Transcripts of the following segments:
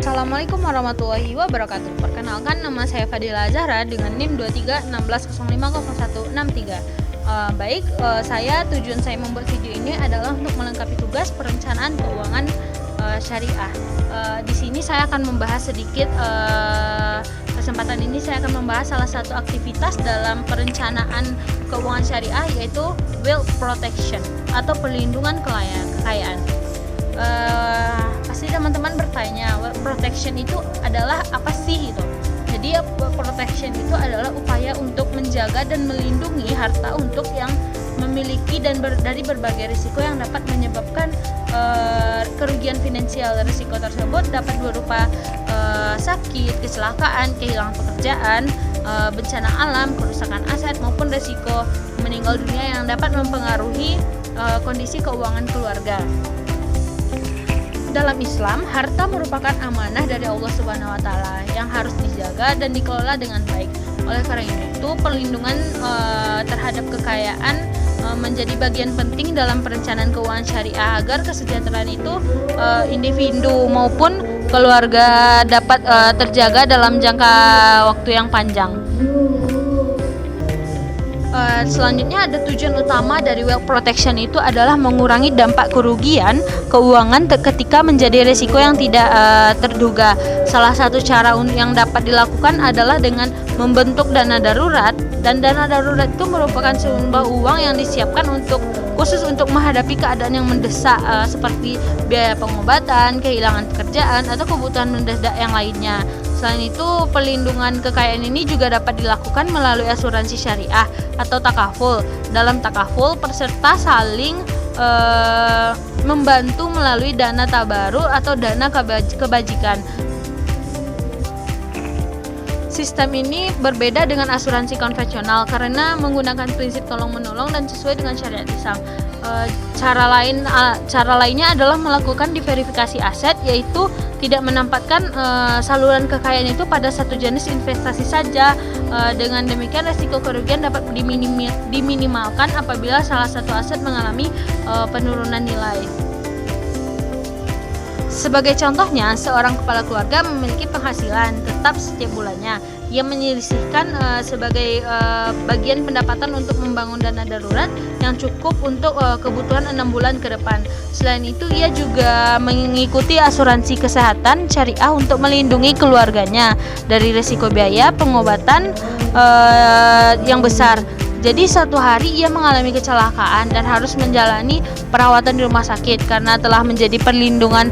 Assalamualaikum warahmatullahi wabarakatuh. Perkenalkan, nama saya Fadila Zahra dengan NIM 2316050163. Tujuan saya membuat video ini adalah untuk melengkapi tugas perencanaan keuangan syariah. Di sini saya akan membahas sedikit, kesempatan ini saya akan membahas salah satu aktivitas dalam perencanaan keuangan syariah, yaitu wealth protection atau perlindungan kekayaan. Pasti teman-teman bertanya, wealth protection itu adalah apa sih itu? Jadi wealth protection itu adalah upaya untuk menjaga dan melindungi harta untuk yang memiliki dan dari berbagai risiko yang dapat menyebabkan kerugian finansial. Risiko tersebut dapat berupa sakit, kecelakaan, kehilangan pekerjaan, bencana alam, kerusakan aset, maupun risiko meninggal dunia yang dapat mempengaruhi kondisi keuangan keluarga. Dalam Islam, harta merupakan amanah dari Allah Subhanahu wa taala yang harus dijaga dan dikelola dengan baik. Oleh karena itu, perlindungan terhadap kekayaan menjadi bagian penting dalam perencanaan keuangan syariah agar kesejahteraan itu individu maupun keluarga dapat terjaga dalam jangka waktu yang panjang. Selanjutnya, ada tujuan utama dari wealth protection itu adalah mengurangi dampak kerugian keuangan ketika menjadi risiko yang tidak terduga. Salah satu cara yang dapat dilakukan adalah dengan membentuk dana darurat, dan dana darurat itu merupakan sumber uang yang disiapkan khusus untuk menghadapi keadaan yang mendesak, seperti biaya pengobatan, kehilangan pekerjaan, atau kebutuhan mendadak yang lainnya. Selain itu, pelindungan kekayaan ini juga dapat dilakukan melalui asuransi syariah atau takaful. Dalam takaful, peserta saling membantu melalui dana tabarur atau dana kebajikan. Sistem ini berbeda dengan asuransi konvensional karena menggunakan prinsip tolong-menolong dan sesuai dengan syariat Islam. Cara lainnya adalah melakukan diverifikasi aset, yaitu tidak menempatkan saluran kekayaan itu pada satu jenis investasi saja. Dengan demikian, risiko kerugian dapat diminimalkan apabila salah satu aset mengalami penurunan nilai. Sebagai contohnya, seorang kepala keluarga memiliki penghasilan tetap setiap bulannya. Ia menyisihkan sebagai bagian pendapatan untuk membangun dana darurat yang cukup untuk kebutuhan 6 bulan ke depan. Selain itu, ia juga mengikuti asuransi kesehatan syariah untuk melindungi keluarganya dari risiko biaya pengobatan yang besar. Jadi suatu hari ia mengalami kecelakaan dan harus menjalani perawatan di rumah sakit. Karena telah menjadi perlindungan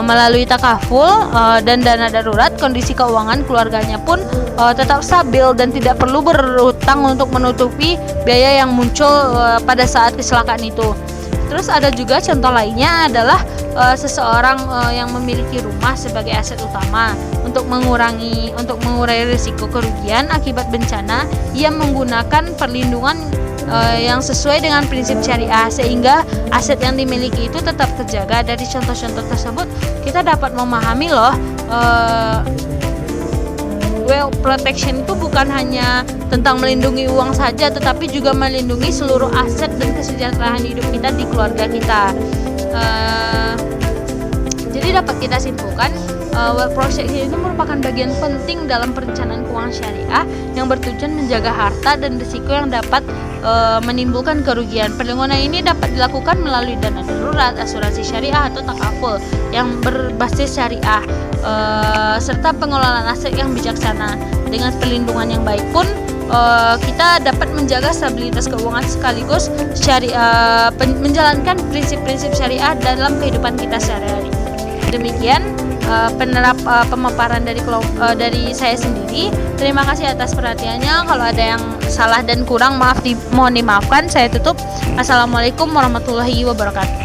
melalui takaful dan dana darurat, kondisi keuangan keluarganya pun tetap stabil dan tidak perlu berhutang untuk menutupi biaya yang muncul pada saat kecelakaan itu. Terus ada juga contoh lainnya adalah seseorang yang memiliki rumah sebagai aset utama. Untuk mengurangi risiko kerugian akibat bencana, ia menggunakan perlindungan yang sesuai dengan prinsip syariah sehingga aset yang dimiliki itu tetap terjaga. Dari contoh-contoh tersebut kita dapat memahami wealth protection itu bukan hanya tentang melindungi uang saja, tetapi juga melindungi seluruh aset dan kesejahteraan hidup kita di keluarga kita. Jadi dapat kita simpulkan, wealth protection itu merupakan bagian penting dalam perencanaan keuangan syariah yang bertujuan menjaga harta dan risiko yang dapat menimbulkan kerugian. Perlindungan ini dapat dilakukan melalui dana darurat, asuransi syariah atau takaful yang berbasis syariah, serta pengelolaan aset yang bijaksana. Dengan perlindungan yang baik pun kita dapat menjaga stabilitas keuangan sekaligus menjalankan prinsip-prinsip syariah dalam kehidupan kita sehari-hari. Demikian pemaparan dari saya sendiri. Terima kasih atas perhatiannya. Kalau ada yang salah dan kurang, mohon dimaafkan. Saya tutup. Assalamualaikum warahmatullahi wabarakatuh.